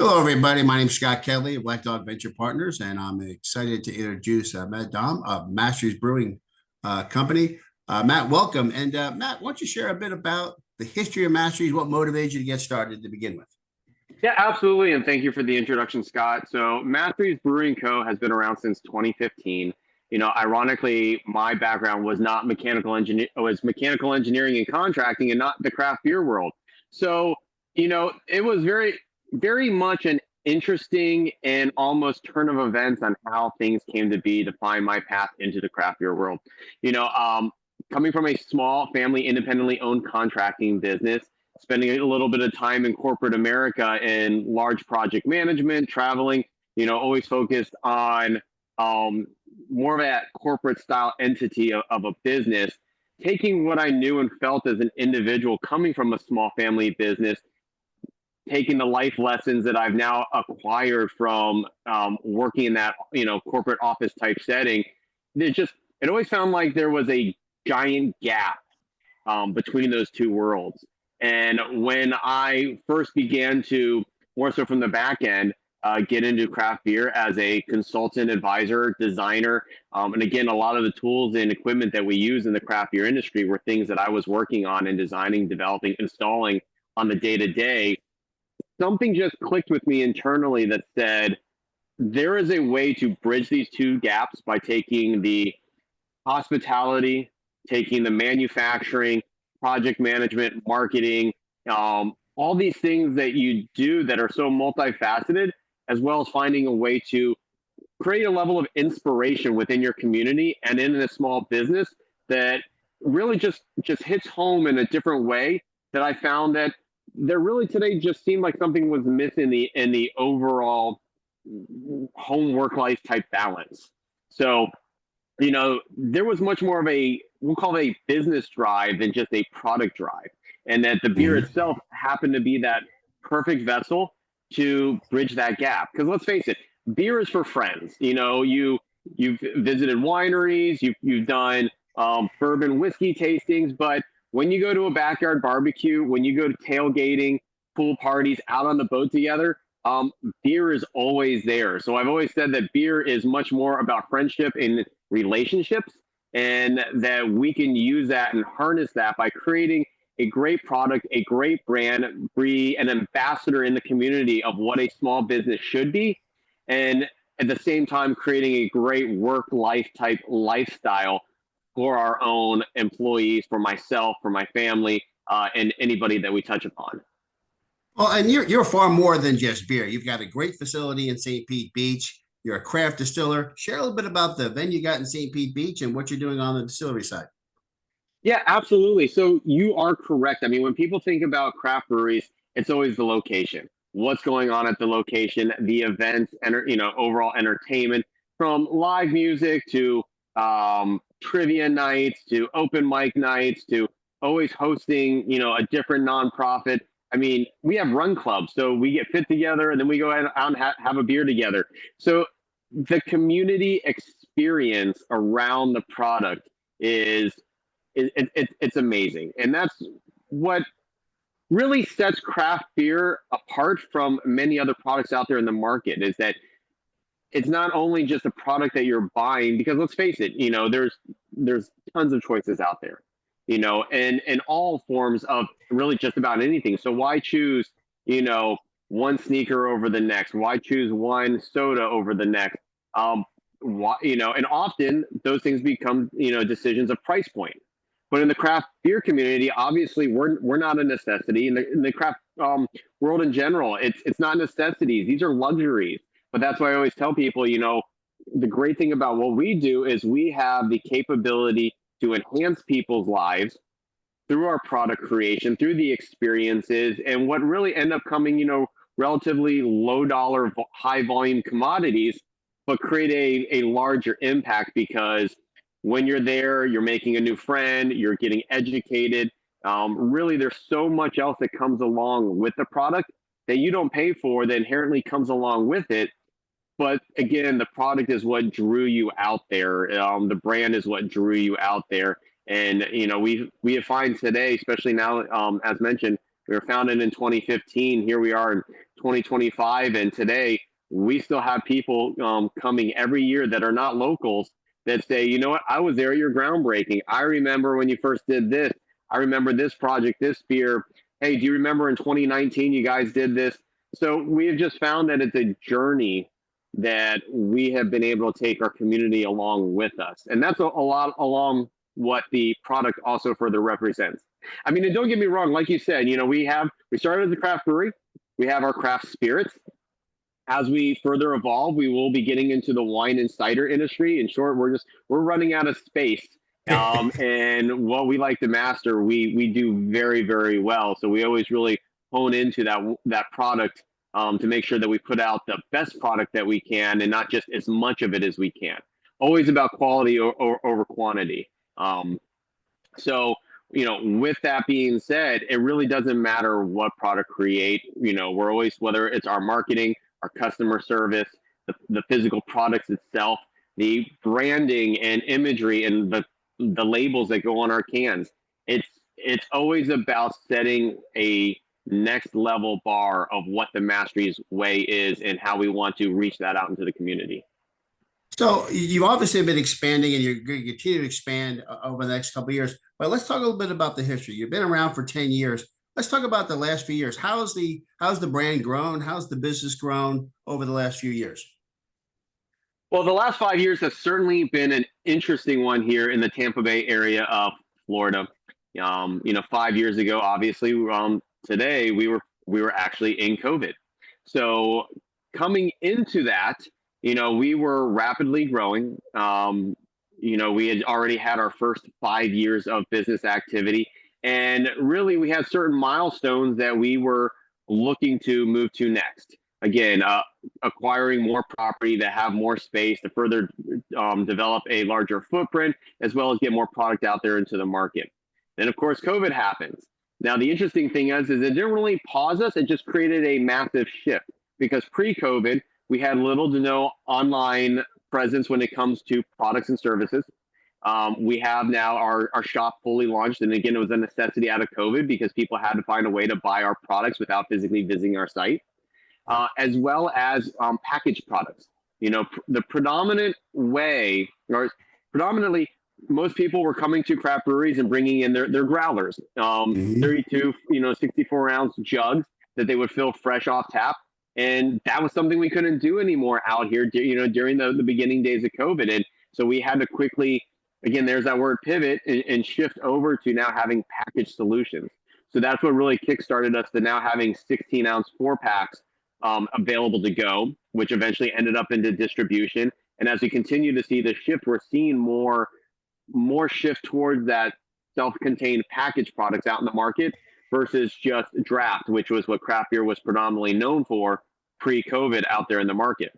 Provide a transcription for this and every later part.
Hello, everybody. My name is Scott Kelly of Black Dog Venture Partners, and I'm excited to introduce Matt Dahm of Mastry's Brewing Company. Matt, welcome. And Matt, why don't you share a bit about the history of Mastry's, what motivated you to get started to begin with? Yeah, absolutely. And thank you for the introduction, Scott. So, Mastry's Brewing Co. has been around since 2015. Ironically, my background was not mechanical engineer, was mechanical engineering and contracting and not the craft beer world. So, it was very much an interesting and almost turn of events on how things came to be to find my path into the craft beer world. You know, um, Coming from a small family independently owned contracting business, spending a little bit of time in corporate America in large project management, traveling, always focused on um, more of that corporate style entity of a business, taking what I knew and felt as an individual coming from a small family business, taking the life lessons that I've now acquired from working in that, corporate office type setting. It always found like there was a giant gap between those two worlds. And when I first began to, more so from the back end, get into craft beer as a consultant, advisor, designer, and again, a lot of the tools and equipment that we use in the craft beer industry were things that I was working on and designing, developing, installing on the day to day. Something just clicked with me internally that said there is a way to bridge these two gaps by taking the hospitality, taking the manufacturing, project management, marketing, all these things that you do that are so multifaceted, as well as finding a way to create a level of inspiration within your community and in a small business that really just hits home in a different way. That I found that there really today just seemed like something was missing the overall home work life type balance. So there was much more of a, we'll call it a business drive than just a product drive. And that the beer Mhm. itself happened to be that perfect vessel to bridge that gap. Because let's face it, beer is for friends. You've visited wineries, you've done bourbon whiskey tastings, but when you go to a backyard barbecue, when you go to tailgating, pool parties, out on the boat together, beer is always there. So I've always said that beer is much more about friendship and relationships, and that we can use that and harness that by creating a great product, a great brand, be an ambassador in the community of what a small business should be, and at the same time creating a great work life type lifestyle for our own employees, for myself, for my family, and anybody that we touch upon. Well, and you're far more than just beer. You've got a great facility in St. Pete Beach. You're a craft distiller. Share a little bit about the venue you got in St. Pete Beach and what you're doing on the distillery side. Yeah, absolutely. So you are correct. I mean, when people think about craft breweries, it's always the location. What's going on at the location, the events, and overall entertainment, from live music to trivia nights to open mic nights to always hosting, a different nonprofit. I mean, we have run clubs, so we get fit together and then we go out and have a beer together. So the community experience around the product is it's amazing, and that's what really sets craft beer apart from many other products out there in the market. Is that it's not only just a product that you're buying, because let's face it, there's tons of choices out there, and in all forms of really just about anything. So why choose, you know one sneaker over the next? Why choose one soda over the next? And often those things become, decisions of price point. But in the craft beer community, obviously, we're not a necessity. In the craft world in general, it's not necessities. These are luxuries. But that's why I always tell people, the great thing about what we do is we have the capability to enhance people's lives through our product creation, through the experiences, and what really end up coming, relatively low dollar, high volume commodities, but create a larger impact because when you're there, you're making a new friend, you're getting educated. Really, there's so much else that comes along with the product that you don't pay for that inherently comes along with it. But again, the product is what drew you out there. The brand is what drew you out there. And we have find today, especially now, as mentioned, we were founded in 2015. Here we are in 2025, and today we still have people coming every year that are not locals that say, you know what, I was there at your groundbreaking. I remember when you first did this. I remember this project, this beer. Hey, do you remember in 2019 you guys did this? So we have just found that it's a journey that we have been able to take our community along with us. And that's a lot along what the product also further represents. I mean, and don't get me wrong, like you said, we started as a craft brewery, we have our craft spirits. As we further evolve, we will be getting into the wine and cider industry. In short, we're running out of space. And what we like to master, we do very, very well. So we always really hone into that product to make sure that we put out the best product that we can, and not just as much of it as we can. Always about quality over quantity. So, with that being said, it really doesn't matter what product create. We're always, whether it's our marketing, our customer service, the physical products itself, the branding and imagery, and the labels that go on our cans. It's always about setting a next level bar of what the Mastry's way is and how we want to reach that out into the community. So you've obviously been expanding, and you're going to continue to expand over the next couple of years. But let's talk a little bit about the history. You've been around for 10 years. Let's talk about the last few years. How's the brand grown? How's the business grown over the last few years? Well, the last 5 years have certainly been an interesting one here in the Tampa Bay area of Florida. 5 years ago, obviously, today we were actually in COVID. So coming into that, we were rapidly growing. We had already had our first 5 years of business activity, and really we had certain milestones that we were looking to move to next. Again, acquiring more property to have more space to further develop a larger footprint, as well as get more product out there into the market. Then, of course, COVID happens. Now, the interesting thing is it didn't really pause us. It just created a massive shift, because pre-COVID, we had little to no online presence when it comes to products and services. We have now our shop fully launched. And again, it was a necessity out of COVID because people had to find a way to buy our products without physically visiting our site, as well as packaged products. The predominant way, or predominantly, most people were coming to craft breweries and bringing in their growlers, 32, 64-ounce jugs that they would fill fresh off tap. And that was something we couldn't do anymore out here, during the beginning days of COVID. And so we had to quickly, again, there's that word pivot, and shift over to now having packaged solutions. So that's what really kickstarted us to now having 16-ounce 4-packs available to go, which eventually ended up into distribution. And as we continue to see the shift, we're seeing more shift towards that self-contained packaged products out in the market versus just draft, which was what craft beer was predominantly known for pre-COVID out there in the market.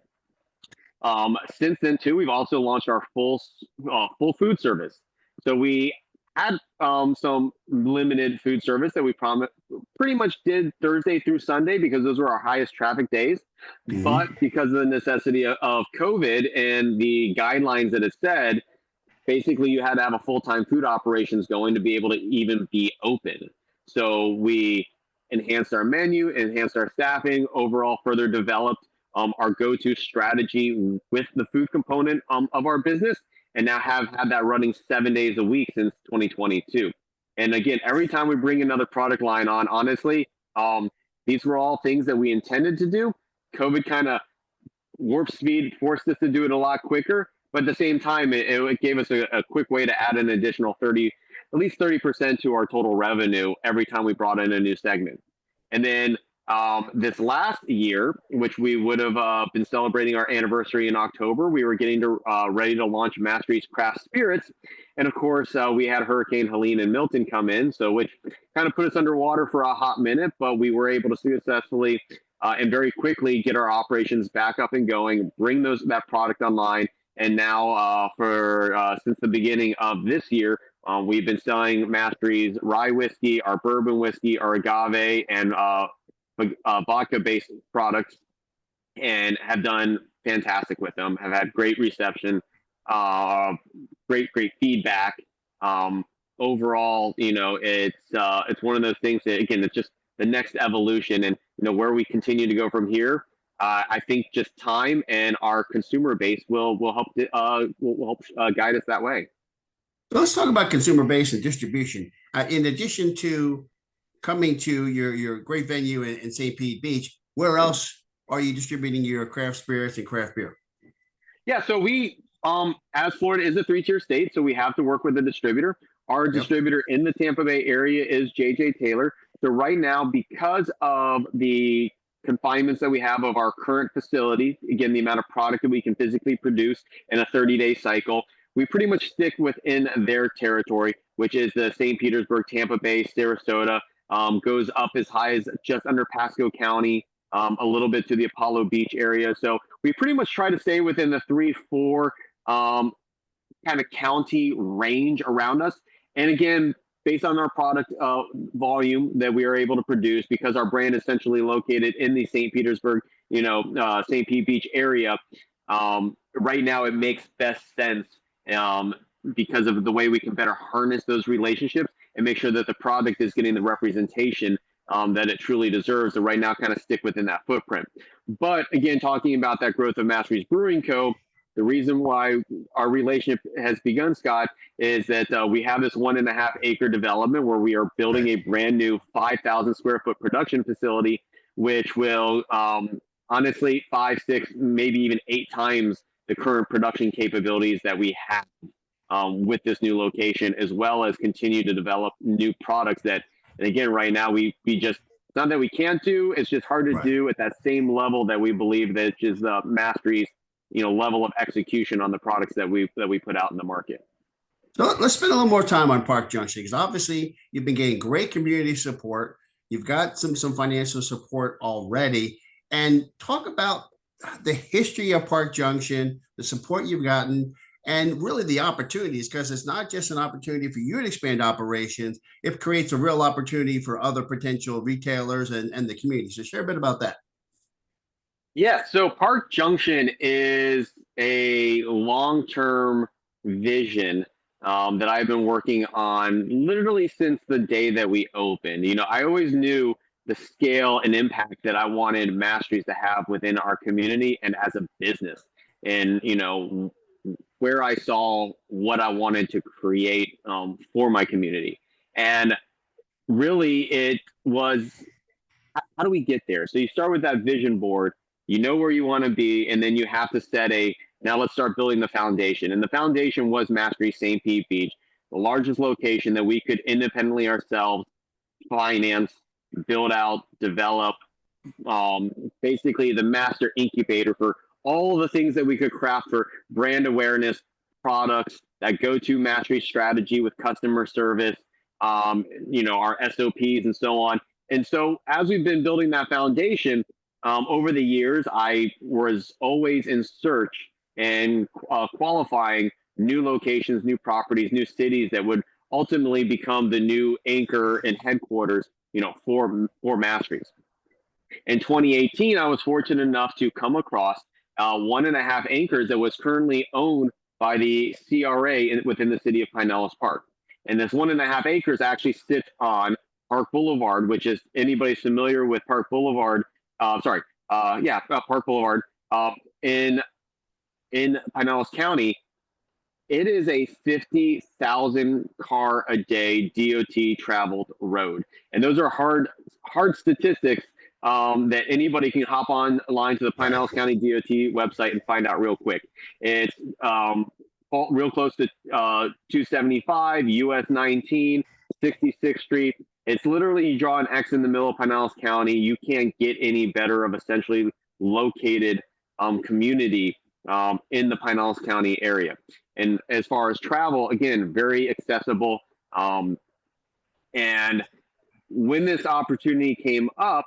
Since then, too, we've also launched our full food service. So we had some limited food service that we pretty much did Thursday through Sunday, because those were our highest traffic days. But because of the necessity of COVID and the guidelines that it said, basically you had to have a full-time food operations going to be able to even be open. So we enhanced our menu, enhanced our staffing, overall further developed our go-to strategy with the food component of our business, and now have had that running 7 days a week since 2022. And again, every time we bring another product line on, honestly, these were all things that we intended to do. COVID kind of warp speed forced us to do it a lot quicker, but at the same time, it gave us a quick way to add an additional at least 30% to our total revenue every time we brought in a new segment. And then this last year, which we would have been celebrating our anniversary in October, we were getting ready to launch Mastry's Craft Spirits. And of course, we had Hurricane Helene and Milton come in, which kind of put us underwater for a hot minute, but we were able to successfully and very quickly get our operations back up and going, bring that product online. And now since the beginning of this year, we've been selling Mastry's rye whiskey, our bourbon whiskey, our agave, and vodka-based products, and have done fantastic with them. Have had great reception, great Feedback. Overall, it's one of those things that, again, it's just the next evolution, and where we continue to go from here. I think just time and our consumer base will help guide us that way. So let's talk about consumer base and distribution. In addition to coming to your great venue in St. Pete Beach, where else are you distributing your craft spirits and craft beer? Yeah, so we, as Florida is a three-tier state, so we have to work with a distributor. Our Yep. distributor in the Tampa Bay area is J.J. Taylor. So right now, because of the confinements that we have of our current facility, again, the amount of product that we can physically produce in a 30-day cycle, we pretty much stick within their territory, which is the St. Petersburg, Tampa Bay, Sarasota, goes up as high as just under Pasco County, a little bit to the Apollo Beach area. So we pretty much try to stay within the 3-4 kind of county range around us. And again, based on our product volume that we are able to produce, because our brand is centrally located in the St. Petersburg, St. Pete Beach area, right now it makes best sense because of the way we can better harness those relationships and make sure that the product is getting the representation that it truly deserves to right now kind of stick within that footprint. But again, talking about that growth of Mastry's Brewing Co., the reason why our relationship has begun, Scott, is that we have this 1.5 acre development where we are building a brand new 5,000 square foot production facility, which will honestly 5, 6, maybe even 8 times the current production capabilities that we have with this new location, as well as continue to develop new products that, and again, right now we just, it's not that we can't do, it's just hard to do at that same level that we believe that is Mastry's level of execution on the products that we put out in the market. So let's spend a little more time on Park Junction, because obviously you've been getting great community support. You've got some financial support already, and talk about the history of Park Junction, the support you've gotten, and really the opportunities, because it's not just an opportunity for you to expand operations, it creates a real opportunity for other potential retailers and the community. So share a bit about that. Yeah, so Park Junction is a long-term vision that I've been working on literally since the day that we opened. I always knew the scale and impact that I wanted Mastries to have within our community and as a business. And, where I saw what I wanted to create for my community. And really it was, how do we get there? So you start with that vision board, where you want to be, and then you have to set now let's start building the foundation. And the foundation was Mastry St. Pete Beach, the largest location that we could independently ourselves finance, build out, develop, basically the master incubator for all the things that we could craft for brand awareness, products that go to Mastry strategy with customer service, our SOPs and so on. And so as we've been building that foundation over the years, I was always in search and qualifying new locations, new properties, new cities that would ultimately become the new anchor and headquarters, for Mastries. In 2018, I was fortunate enough to come across 1.5 acres that was currently owned by the CRA within the city of Pinellas Park. And this 1.5 acres actually sits on Park Boulevard, which is, anybody familiar with Park Boulevard, Park Boulevard in Pinellas County. It is a 50,000 car a day DOT traveled road. And those are hard statistics that anybody can hop online to the Pinellas County DOT website and find out real quick. It's real close to 275, US 19, 66th Street. It's literally, you draw an X in the middle of Pinellas County. You can't get any better of a centrally located community in the Pinellas County area. And as far as travel, again, very accessible. And when this opportunity came up,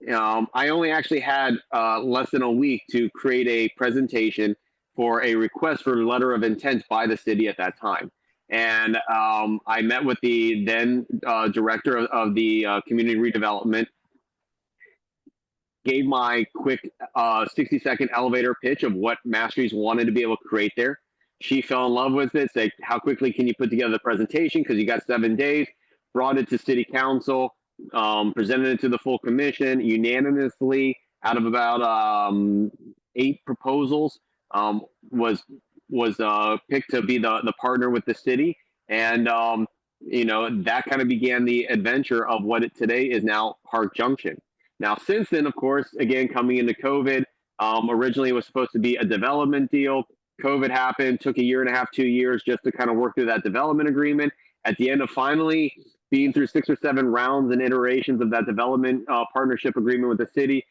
I only actually had less than a week to create a presentation for a request for a letter of intent by the city at that time. And I met with the then director of the community redevelopment, gave my quick 60-second elevator pitch of what Mastries wanted to be able to create there. She fell in love with it, said, how quickly can you put together the presentation? Because you got 7 days. Brought it to city council. presented it to the full commission unanimously out of about 8 proposals. Was picked to be the partner with the city, and that kind of began the adventure of what it today is now Park Junction. Now, since then, of course, again coming into COVID, originally it was supposed to be a development deal. COVID happened, took a year and a half, 2 years just to kind of work through that development agreement. At the end of finally being through 6 or 7 rounds and iterations of that development partnership agreement with the city,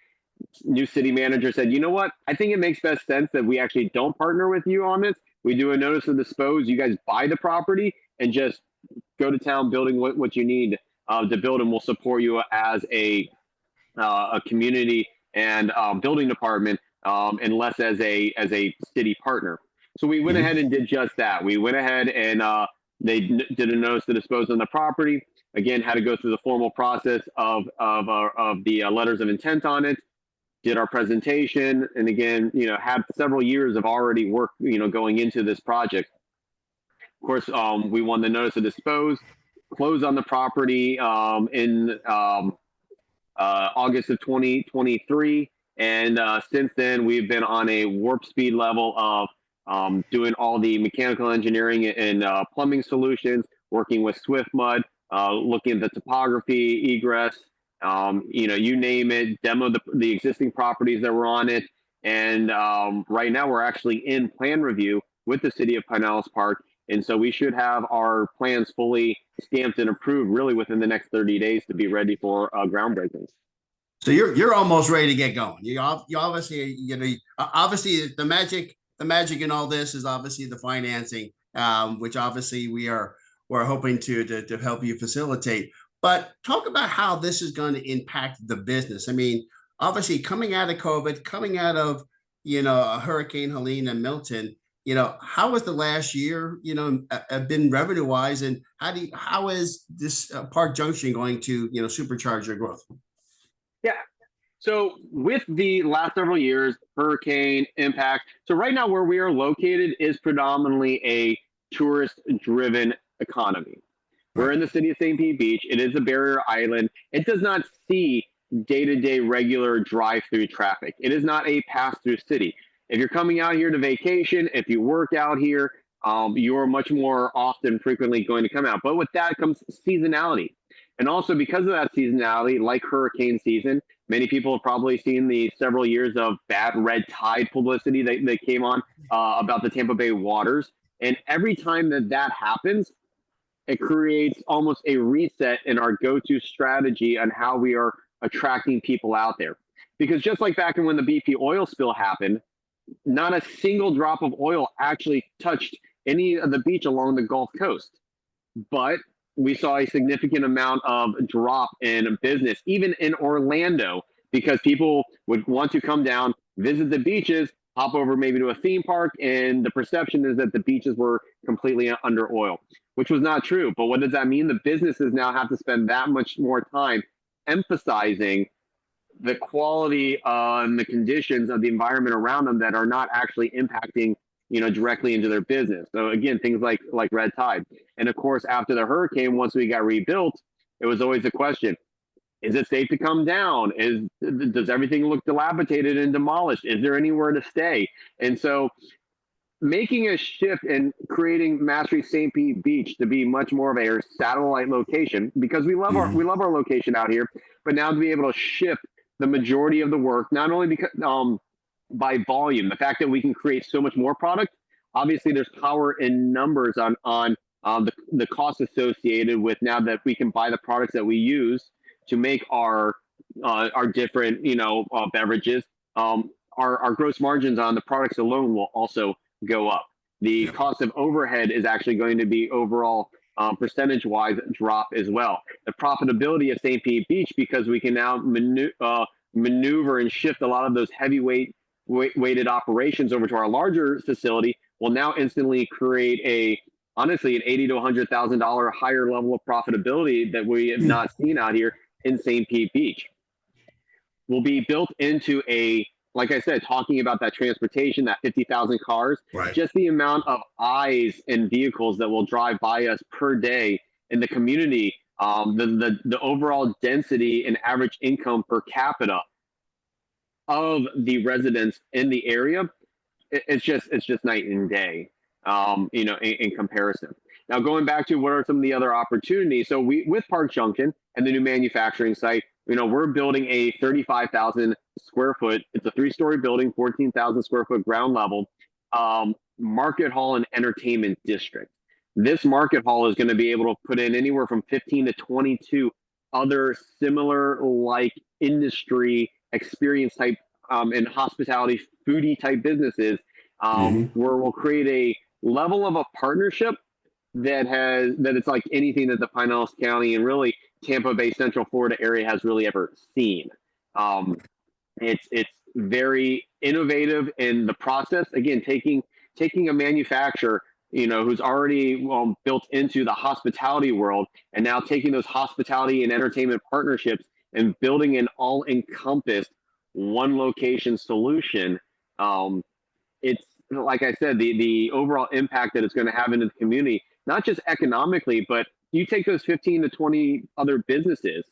new city manager said, you know what? I think it makes best sense that we actually don't partner with you on this. We do a notice of dispose. You guys buy the property and just go to town building what you need to build, and we'll support you as a community and building department, and less as a city partner. So we went ahead and did just that. We went ahead and they did a notice to dispose on the property. Again, had to go through the formal process of the letters of intent on it. Did our presentation, and again, had several years of already work, going into this project. Of course, we won the notice to dispose, close on the property in August of 2023. And since then, we've been on a warp speed level of doing all the mechanical engineering and plumbing solutions, working with Swift Mud, looking at the topography, egress, you name it, demo the existing properties that were on it. And right now we're actually in plan review with the city of Pinellas Park. And so we should have our plans fully stamped and approved really within the next 30 days to be ready for groundbreaking. So you're almost ready to get going. You obviously, obviously the magic in all this is obviously the financing, which obviously we're hoping to help you facilitate. But talk about how this is going to impact the business. I mean, obviously coming out of COVID, coming out of Hurricane Helene and Milton, how was the last year, been revenue wise, and how is this Park Junction going to, supercharge your growth? Yeah. So with the last several years, hurricane impact. So right now where we are located is predominantly a tourist driven economy. We're in the city of St. Pete Beach. It is a barrier island. It does not see day-to-day regular drive-through traffic. It is not a pass-through city. If you're coming out here to vacation, if you work out here, you're much more often frequently going to come out. But with that comes seasonality. And also because of that seasonality, like hurricane season, many people have probably seen the several years of bad red tide publicity that came on about the Tampa Bay waters. And every time that happens, it creates almost a reset in our go-to strategy on how we are attracting people out there. Because just like back when the BP oil spill happened, not a single drop of oil actually touched any of the beach along the Gulf Coast. But we saw a significant amount of drop in business, even in Orlando, because people would want to come down, visit the beaches, hop over maybe to a theme park, and the perception is that the beaches were completely under oil, which was not true. But what does that mean? The businesses now have to spend that much more time emphasizing the quality and the conditions of the environment around them that are not actually impacting, directly into their business. So again, things like red tide. And of course, after the hurricane, once we got rebuilt, it was always a question: is it safe to come down? Does everything look dilapidated and demolished? Is there anywhere to stay? And so making a shift and creating Mastry St. Pete Beach to be much more of a satellite location, because we love our location out here, but now to be able to shift the majority of the work, not only because by volume, the fact that we can create so much more product. Obviously, there's power in numbers on the costs associated with now that we can buy the products that we use to make our different beverages. Our gross margins on the products alone will also go up. The cost of overhead is actually going to be overall percentage-wise drop as well. The profitability of St. Pete Beach, because we can now maneuver and shift a lot of those weighted operations over to our larger facility, will now instantly create honestly an $80,000 to $100,000 higher level of profitability that we have not seen out here in St. Pete Beach. Will be built into like I said, talking about that transportation, that 50,000 cars, just the amount of eyes and vehicles that will drive by us per day in the community The overall density and average income per capita of the residents in the area, it's just night and day, in comparison. Now, going back to what are some of the other opportunities? So we with Park Junction and the new manufacturing site, we're building a 35,000 square foot. It's a 3-story building, 14,000 square foot ground level, market hall and entertainment district. This market hall is going to be able to put in anywhere from 15 to 22 other similar like industry experience type and hospitality foodie type businesses, Hmm. where we'll create a level of a partnership that it's like anything that the Pinellas County and really Tampa Bay Central Florida area has really ever seen. Um, it's very innovative in the process. Again, taking a manufacturer, who's already built into the hospitality world, and now taking those hospitality and entertainment partnerships and building an all-encompassed one location solution. Um, it's like I said, the overall impact that it's going to have into the community, not just economically, but you take those 15 to 20 other businesses.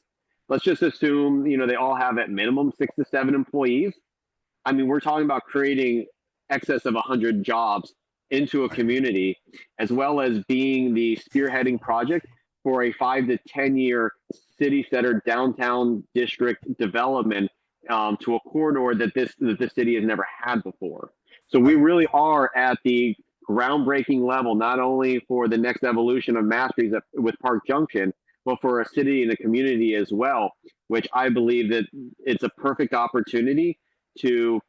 Let's just assume, they all have at minimum 6 to 7 employees. I mean, we're talking about creating excess of 100 jobs into a community, as well as being the spearheading project for a 5 to 10 year city center downtown district development, to a corridor that this city has never had before. So we really are at the groundbreaking level, not only for the next evolution of Mastries with Park Junction, but for a city and a community as well, which I believe that it's a perfect opportunity to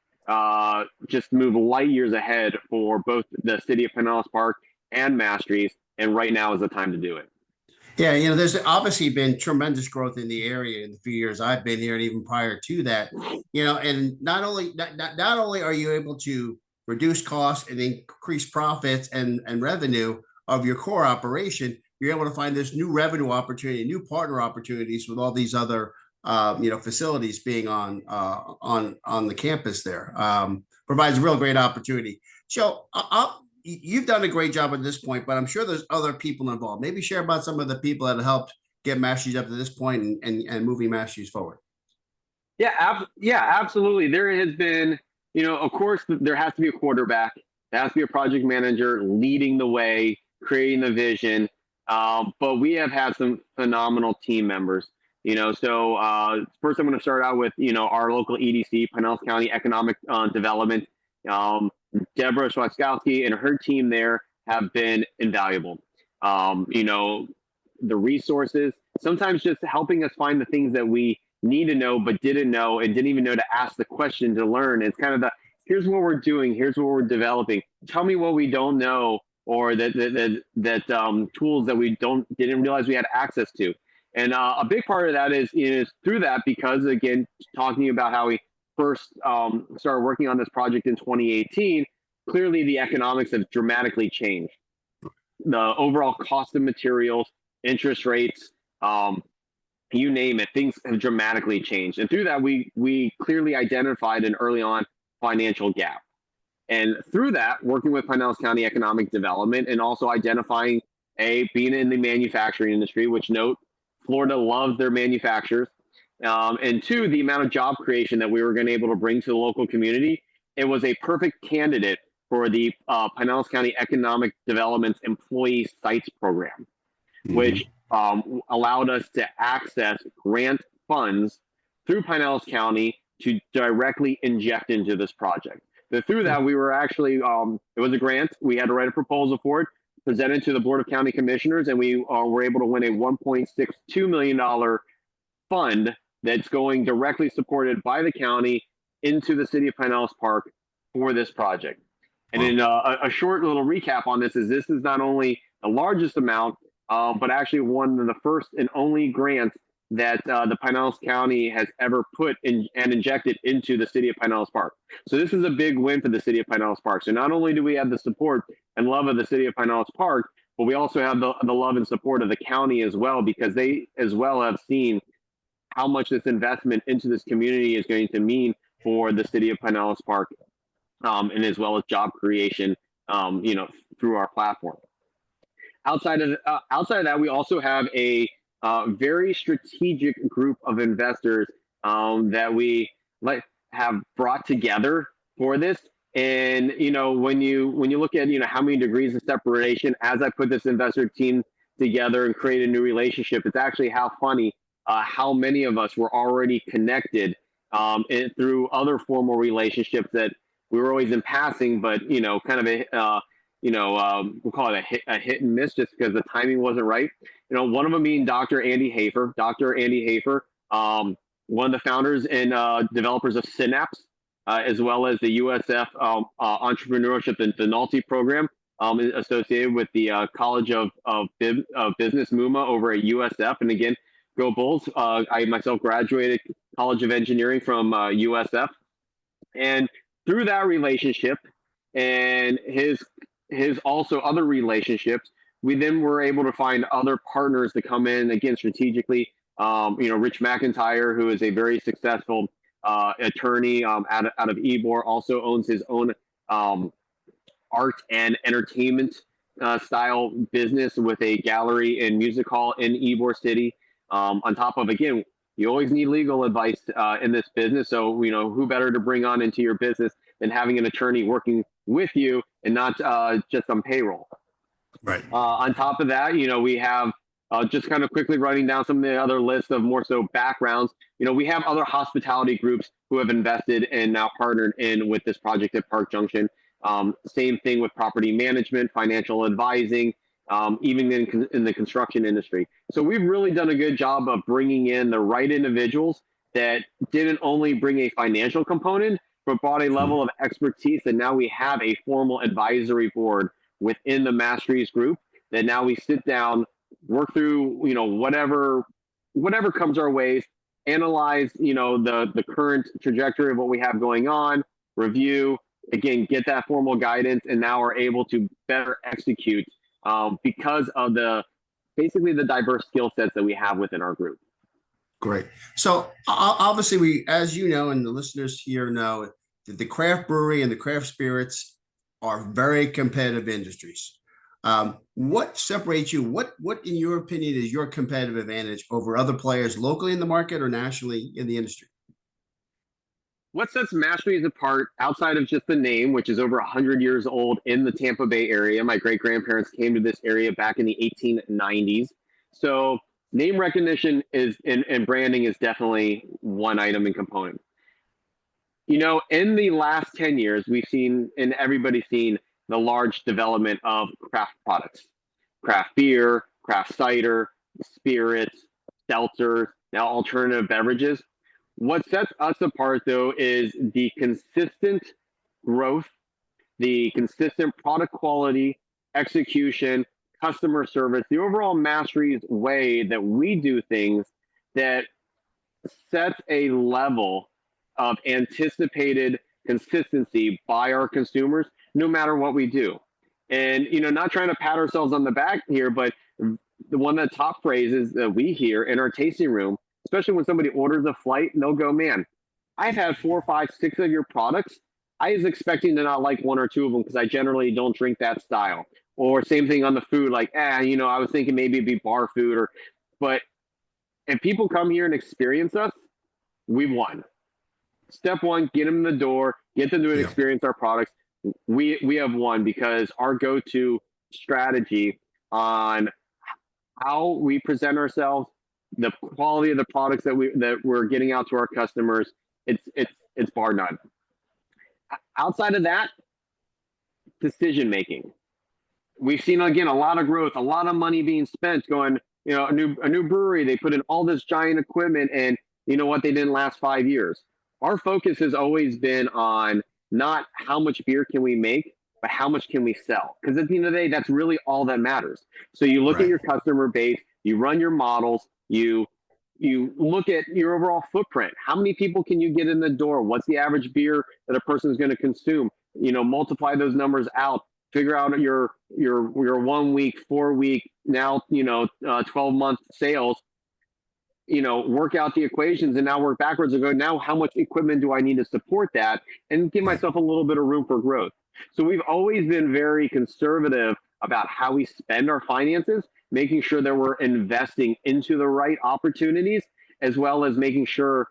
just move light years ahead for both the city of Pinellas Park and Mastries. And right now is the time to do it. Yeah, there's obviously been tremendous growth in the area in the few years I've been here, and even prior to that. And not only are you able to reduce costs and increase profits and revenue of your core operation, you're able to find this new revenue opportunity, new partner opportunities with all these other facilities being on the campus there. Provides a real great opportunity. So you've done a great job at this point, but I'm sure there's other people involved. Maybe share about some of the people that have helped get Mastries up to this point and moving Mastries forward. Yeah, absolutely. There has been, of course, there has to be a quarterback. There has to be a project manager leading the way, creating the vision. But we have had some phenomenal team members. So first I'm going to start out with, our local EDC, Pinellas County Economic Development. Um, Deborah Schwatzkowski and her team there have been invaluable. The resources, sometimes just helping us find the things that we need to know but didn't know and didn't even know to ask the question to learn. It's kind of here's what we're doing, here's what we're developing. Tell me what we don't know, or that tools that we didn't realize we had access to. And a big part of that is through that, because again, talking about how we first started working on this project in 2018, clearly the economics have dramatically changed. The overall cost of materials, interest rates, you name it, things have dramatically changed. And through that, we clearly identified an early on financial gap. And through that, working with Pinellas County Economic Development and also identifying being in the manufacturing industry, which note, Florida loves their manufacturers. And two, the amount of job creation that we were going to be able to bring to the local community, it was a perfect candidate for the Pinellas County Economic Development's Employee Sites Program, which allowed us to access grant funds through Pinellas County to directly inject into this project. But through that, we were actually, it was a grant. We had to write a proposal for it, present it to the Board of County Commissioners, and we were able to win a $1.62 million fund that's going directly supported by the county into the city of Pinellas Park for this project. And in a short little recap on this is not only the largest amount, but actually one of the first and only grants that the Pinellas County has ever put in and injected into the city of Pinellas Park. So this is a big win for the city of Pinellas Park. So not only do we have the support and love of the city of Pinellas Park, but we also have the love and support of the county as well, because they as well have seen how much this investment into this community is going to mean for the city of Pinellas Park, and as well as job creation, through our platform. Outside of that, we also have a very strategic group of investors that we have brought together for this. And when you look at how many degrees of separation as I put this investor team together and create a new relationship, it's actually how funny how many of us were already connected through other formal relationships that we were always in passing, but kind of we'll call it a hit and miss just because the timing wasn't right. One of them being Dr. Andy Hafer. Dr. Andy Hafer, one of the founders and developers of Synapse, as well as the USF Entrepreneurship and Denalty program associated with the College of Business MUMA over at USF. And again, go Bulls. I myself graduated College of Engineering from USF. And through that relationship and his also other relationships, we then were able to find other partners to come in again strategically. Rich McIntyre, who is a very successful attorney out of Ybor, also owns his own art and entertainment style business with a gallery and music hall in Ybor City. On top of, again, you always need legal advice in this business. So, who better to bring on into your business than having an attorney working with you and not just on payroll. Right. On top of that, we have just kind of quickly running down some of the other lists of more so backgrounds. We have other hospitality groups who have invested and now partnered in with this project at Park Junction. Same thing with property management, financial advising, even in the construction industry. So we've really done a good job of bringing in the right individuals that didn't only bring a financial component, but brought a level of expertise that now we have a formal advisory board within the Mastry's group that now we sit down, work through, whatever comes our ways, analyze, the current trajectory of what we have going on, review, again, get that formal guidance, and now are able to better execute because of basically the diverse skill sets that we have within our group. Great. So obviously we, as you know, and the listeners here know, that the craft brewery and the craft spirits are very competitive industries. What separates you? What in your opinion is your competitive advantage over other players locally in the market or nationally in the industry? What sets Mastry's apart outside of just the name, which is over 100 years old in the Tampa Bay area? My great-grandparents came to this area back in the 1890s. So name recognition and branding is definitely one item and component. In the last 10 years, we've seen, and everybody's seen, the large development of craft products, craft beer, craft cider, spirits, seltzers, now alternative beverages. What sets us apart, though, is the consistent growth, the consistent product quality, execution, customer service, the overall Mastry's way that we do things that sets a level of anticipated consistency by our consumers, no matter what we do. And, not trying to pat ourselves on the back here, but one of the top phrases that we hear in our tasting room, especially when somebody orders a flight, and they'll go, "Man, I've had 4, 5, 6 of your products. I was expecting to not like 1 or 2 of them because I generally don't drink that style." Or same thing on the food, like, I was thinking maybe it'd be bar food, but if people come here and experience us, we've won. Step one, get them in the door, get them to experience our products. We have won because our go-to strategy on how we present ourselves, the quality of the products that we're getting out to our customers, it's bar none. Outside of that, decision making. We've seen, again, a lot of growth, a lot of money being spent going, a new brewery, they put in all this giant equipment, and they didn't last 5 years. Our focus has always been on not how much beer can we make, but how much can we sell? Because at the end of the day, that's really all that matters. So you look at your customer base, you run your models, you look at your overall footprint. How many people can you get in the door? What's the average beer that a person is going to consume? Multiply those numbers out. Figure out your 1 week, 4 week, now 12-month sales. Work out the equations and now work backwards and go, now how much equipment do I need to support that, and give myself a little bit of room for growth. So we've always been very conservative about how we spend our finances making sure that we're investing into the right opportunities, as well as making sure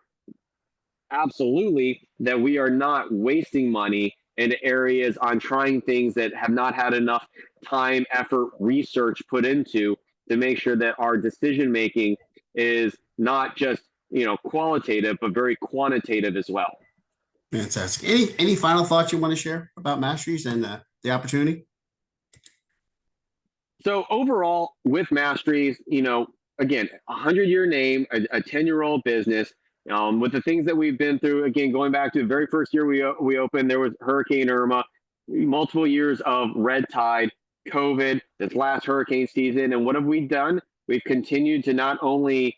absolutely that we are not wasting money in areas on trying things that have not had enough time, effort, research put into to make sure that our decision making is not just qualitative but very quantitative as well. Fantastic. Any final thoughts you want to share about Masteries and the opportunity? So overall, with Mastries, again, 100-year name, a 10-year-old business. With the things that we've been through, again, going back to the very first year we opened, there was Hurricane Irma, multiple years of red tide, COVID, this last hurricane season, and what have we done? We've continued to not only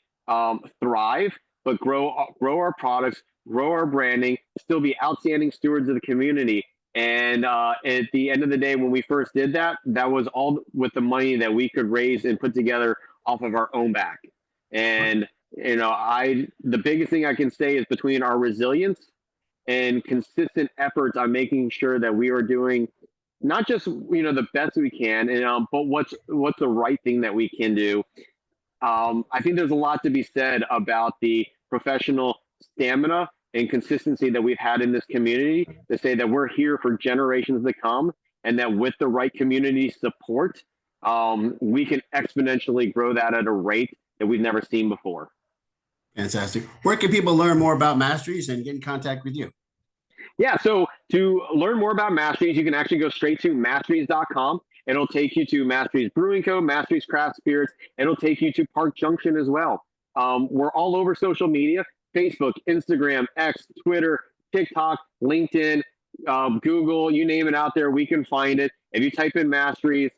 thrive, but grow our products, grow our branding, still be outstanding stewards of the community. And at the end of the day, when we first did that, that was all with the money that we could raise and put together off of our own back. And the biggest thing I can say is between our resilience and consistent efforts on making sure that we are doing not just the best we can, but what's the right thing that we can do. I think there's a lot to be said about the professional stamina and consistency that we've had in this community to say that we're here for generations to come, and that with the right community support, we can exponentially grow that at a rate that we've never seen before. Fantastic. Where can people learn more about Masteries and get in contact with you? Yeah, so to learn more about Mastries, you can actually go straight to mastries.com. It'll take you to Mastry's Brewing Co., Mastry's Craft Spirits. It'll take you to Park Junction as well. We're all over social media: Facebook, Instagram, X, Twitter, TikTok, LinkedIn, Google, you name it out there, we can find it. If you type in Mastry's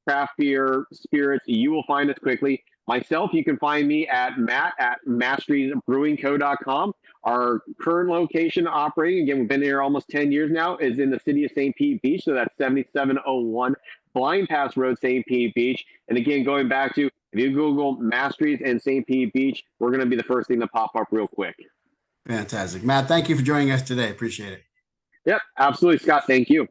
Craft Beer Spirits, you will find us quickly. Myself, you can find me at matt@mastrysbrewingco.com. Our current location operating, again, we've been here almost 10 years now, is in the city of St. Pete Beach. So that's 7701 Blind Pass Road, St. Pete Beach. And again, going back to, if you Google Mastries and St. Pete Beach, we're going to be the first thing to pop up real quick. Fantastic. Matt, thank you for joining us today. Appreciate it. Yep, absolutely, Scott. Thank you.